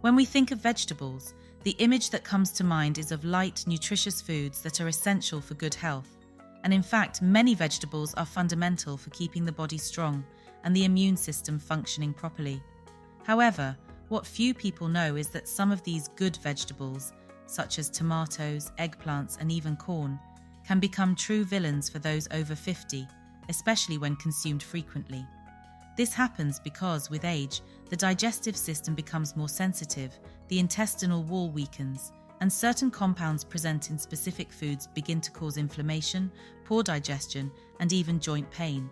When we think of vegetables, the image that comes to mind is of light, nutritious foods that are essential for good health. And in fact, many vegetables are fundamental for keeping the body strong and the immune system functioning properly. However, what few people know is that some of these good vegetables, such as tomatoes, eggplants, and even corn, can become true villains for those over 50, especially when consumed frequently. This happens because, with age, the digestive system becomes more sensitive, the intestinal wall weakens, and certain compounds present in specific foods begin to cause inflammation, poor digestion, and even joint pain.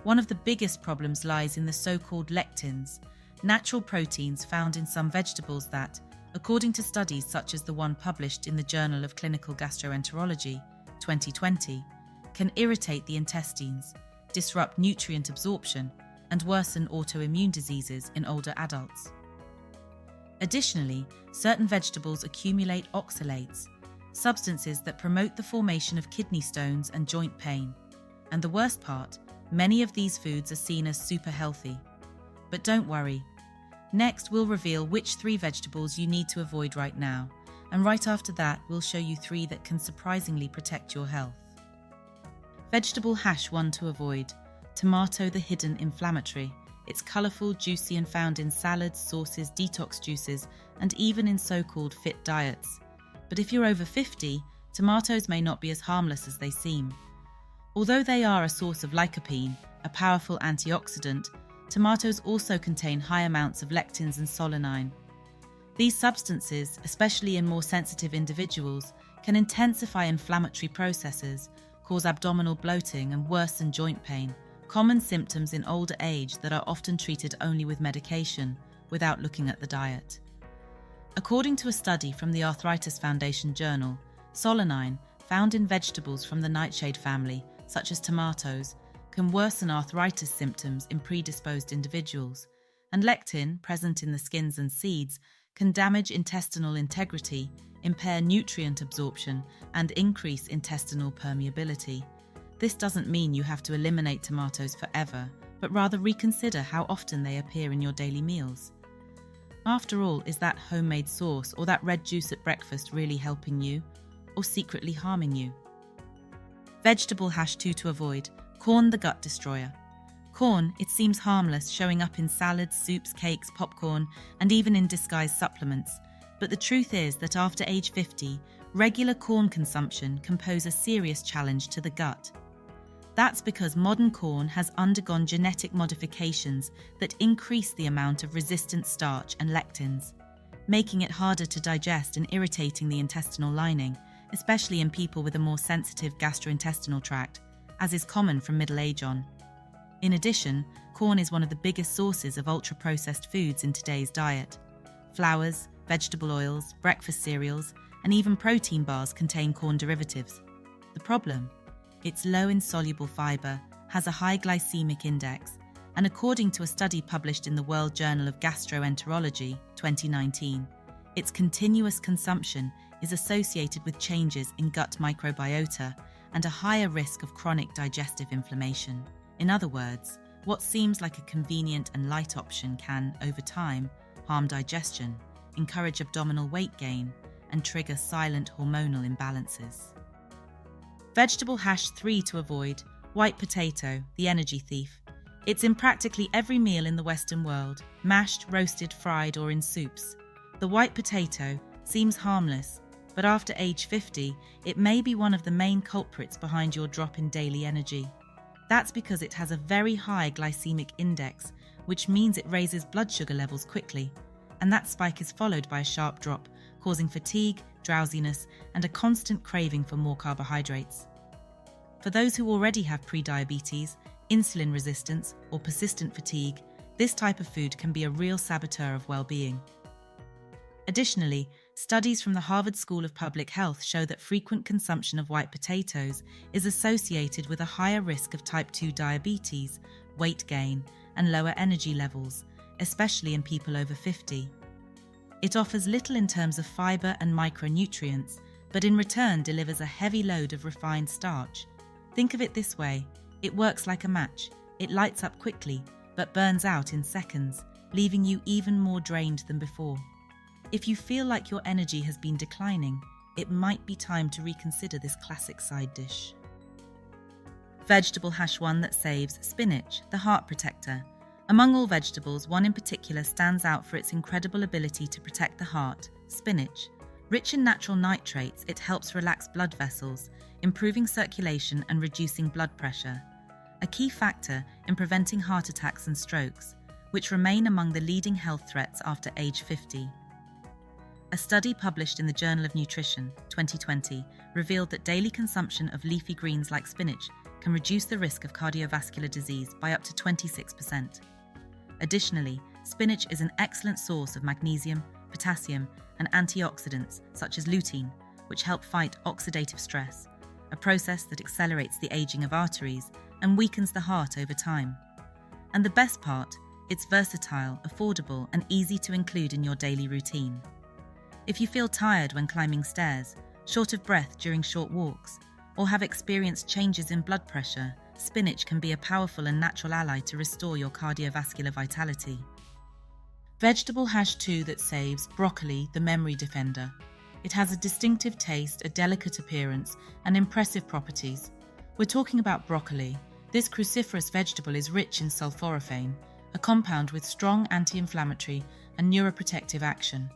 One of the biggest problems lies in the so-called lectins, natural proteins found in some vegetables that, according to studies such as the one published in the Journal of Clinical Gastroenterology, 2020, can irritate the intestines, disrupt nutrient absorption, and worsen autoimmune diseases in older adults. Additionally, certain vegetables accumulate oxalates, substances that promote the formation of kidney stones and joint pain. And the worst part, many of these foods are seen as super healthy. But don't worry. Next, we'll reveal which 3 vegetables you need to avoid right now, and right after that, we'll show you 3 that can surprisingly protect your health. Vegetable hash 1 to avoid. Tomato, the hidden inflammatory. It's colourful, juicy, and found in salads, sauces, detox juices, and even in so-called fit diets. But if you're over 50, tomatoes may not be as harmless as they seem. Although they are a source of lycopene, a powerful antioxidant, tomatoes also contain high amounts of lectins and solanine. These substances, especially in more sensitive individuals, can intensify inflammatory processes, cause abdominal bloating, and worsen joint pain, common symptoms in older age that are often treated only with medication, without looking at the diet. According to a study from the Arthritis Foundation Journal, solanine, found in vegetables from the nightshade family, such as tomatoes, can worsen arthritis symptoms in predisposed individuals, and lectin, present in the skins and seeds, can damage intestinal integrity, impair nutrient absorption, and increase intestinal permeability. This doesn't mean you have to eliminate tomatoes forever, but rather reconsider how often they appear in your daily meals. After all, is that homemade sauce or that red juice at breakfast really helping you, or secretly harming you? Vegetable hash 2 to avoid. Corn, the gut destroyer. Corn, it seems harmless, showing up in salads, soups, cakes, popcorn, and even in disguised supplements. But the truth is that after age 50, regular corn consumption can pose a serious challenge to the gut. That's because modern corn has undergone genetic modifications that increase the amount of resistant starch and lectins, making it harder to digest and irritating the intestinal lining, especially in people with a more sensitive gastrointestinal tract, as is common from middle age on. In addition, corn is one of the biggest sources of ultra-processed foods in today's diet. Flours, vegetable oils, breakfast cereals, and even protein bars contain corn derivatives. The problem? It's low in soluble fiber, has a high glycemic index, and according to a study published in the World Journal of Gastroenterology, 2019, its continuous consumption is associated with changes in gut microbiota and a higher risk of chronic digestive inflammation. In other words, what seems like a convenient and light option can, over time, harm digestion, encourage abdominal weight gain, and trigger silent hormonal imbalances. Vegetable hash 3 to avoid. White potato, the energy thief. It's in practically every meal in the Western world, mashed, roasted, fried, or in soups. The white potato seems harmless, but after age 50, it may be one of the main culprits behind your drop in daily energy. That's because it has a very high glycemic index, which means it raises blood sugar levels quickly, and that spike is followed by a sharp drop, causing fatigue, drowsiness, and a constant craving for more carbohydrates. For those who already have prediabetes, insulin resistance, or persistent fatigue, this type of food can be a real saboteur of well-being. Additionally, studies from the Harvard School of Public Health show that frequent consumption of white potatoes is associated with a higher risk of type 2 diabetes, weight gain, and lower energy levels, especially in people over 50. It offers little in terms of fiber and micronutrients, but in return delivers a heavy load of refined starch. Think of it this way: it works like a match. It lights up quickly, but burns out in seconds, leaving you even more drained than before. If you feel like your energy has been declining, it might be time to reconsider this classic side dish. Vegetable hash 1 that saves: spinach, the heart protector. Among all vegetables, one in particular stands out for its incredible ability to protect the heart: spinach. Rich in natural nitrates, it helps relax blood vessels, improving circulation and reducing blood pressure, a key factor in preventing heart attacks and strokes, which remain among the leading health threats after age 50. A study published in the Journal of Nutrition, 2020, revealed that daily consumption of leafy greens like spinach can reduce the risk of cardiovascular disease by up to 26%. Additionally, spinach is an excellent source of magnesium, potassium, and antioxidants such as lutein, which help fight oxidative stress, a process that accelerates the aging of arteries and weakens the heart over time. And the best part, it's versatile, affordable, and easy to include in your daily routine. If you feel tired when climbing stairs, short of breath during short walks, or have experienced changes in blood pressure, spinach can be a powerful and natural ally to restore your cardiovascular vitality. Vegetable hash 2 that saves: broccoli, the memory defender. It has a distinctive taste, a delicate appearance, and impressive properties. We're talking about broccoli. This cruciferous vegetable is rich in sulforaphane, a compound with strong anti-inflammatory and neuroprotective action.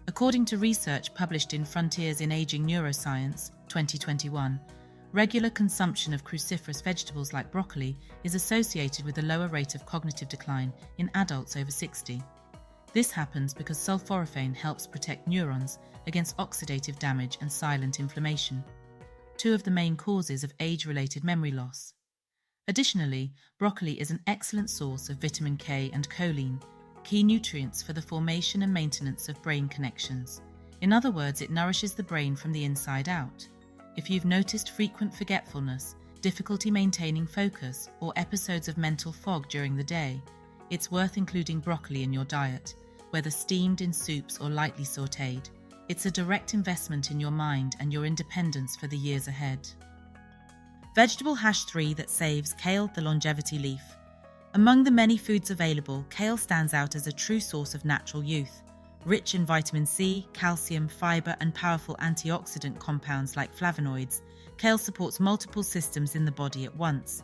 According to research published in Frontiers in Aging Neuroscience, 2021, regular consumption of cruciferous vegetables like broccoli is associated with a lower rate of cognitive decline in adults over 60. This happens because sulforaphane helps protect neurons against oxidative damage and silent inflammation, two of the main causes of age-related memory loss. Additionally, broccoli is an excellent source of vitamin K and choline, key nutrients for the formation and maintenance of brain connections. In other words, it nourishes the brain from the inside out. If you've noticed frequent forgetfulness, difficulty maintaining focus, or episodes of mental fog during the day, it's worth including broccoli in your diet, whether steamed in soups or lightly sautéed. It's a direct investment in your mind and your independence for the years ahead. Vegetable hash 3 that saves: kale, the longevity leaf. Among the many foods available, kale stands out as a true source of natural youth. Rich in vitamin C, calcium, fiber, and powerful antioxidant compounds like flavonoids, kale supports multiple systems in the body at once.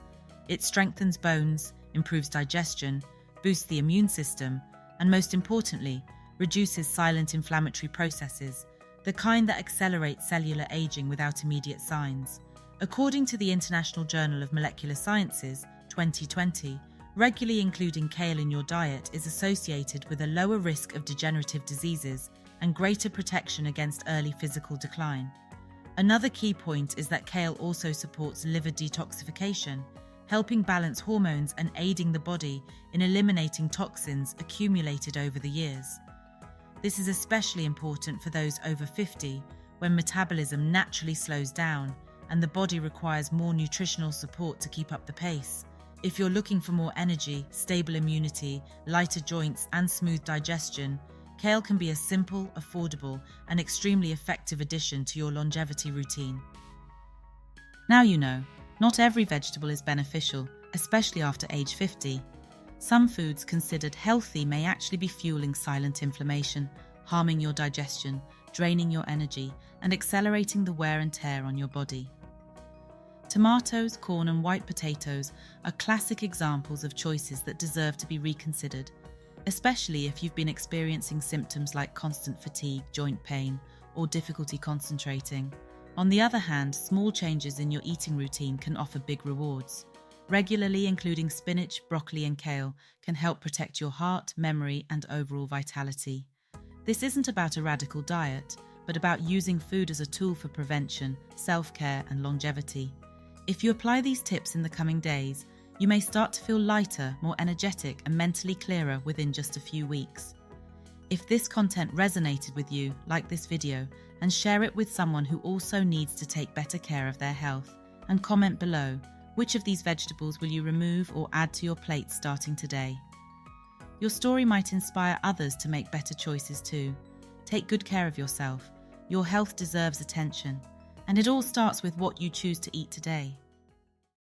It strengthens bones, improves digestion, boosts the immune system, and most importantly, reduces silent inflammatory processes, the kind that accelerate cellular aging without immediate signs. According to the International Journal of Molecular Sciences, 2020, regularly including kale in your diet is associated with a lower risk of degenerative diseases and greater protection against early physical decline. Another key point is that kale also supports liver detoxification, helping balance hormones and aiding the body in eliminating toxins accumulated over the years. This is especially important for those over 50, when metabolism naturally slows down and the body requires more nutritional support to keep up the pace. If you're looking for more energy, stable immunity, lighter joints, and smooth digestion, kale can be a simple, affordable, and extremely effective addition to your longevity routine. Now you know, not every vegetable is beneficial, especially after age 50. Some foods considered healthy may actually be fueling silent inflammation, harming your digestion, draining your energy, and accelerating the wear and tear on your body. Tomatoes, corn, and white potatoes are classic examples of choices that deserve to be reconsidered, especially if you've been experiencing symptoms like constant fatigue, joint pain, or difficulty concentrating. On the other hand, small changes in your eating routine can offer big rewards. Regularly including spinach, broccoli, and kale can help protect your heart, memory, and overall vitality. This isn't about a radical diet, but about using food as a tool for prevention, self-care, and longevity. If you apply these tips in the coming days, you may start to feel lighter, more energetic, and mentally clearer within just a few weeks. If this content resonated with you, like this video and share it with someone who also needs to take better care of their health, and comment below, which of these vegetables will you remove or add to your plate starting today? Your story might inspire others to make better choices too. Take good care of yourself. Your health deserves attention, and it all starts with what you choose to eat today.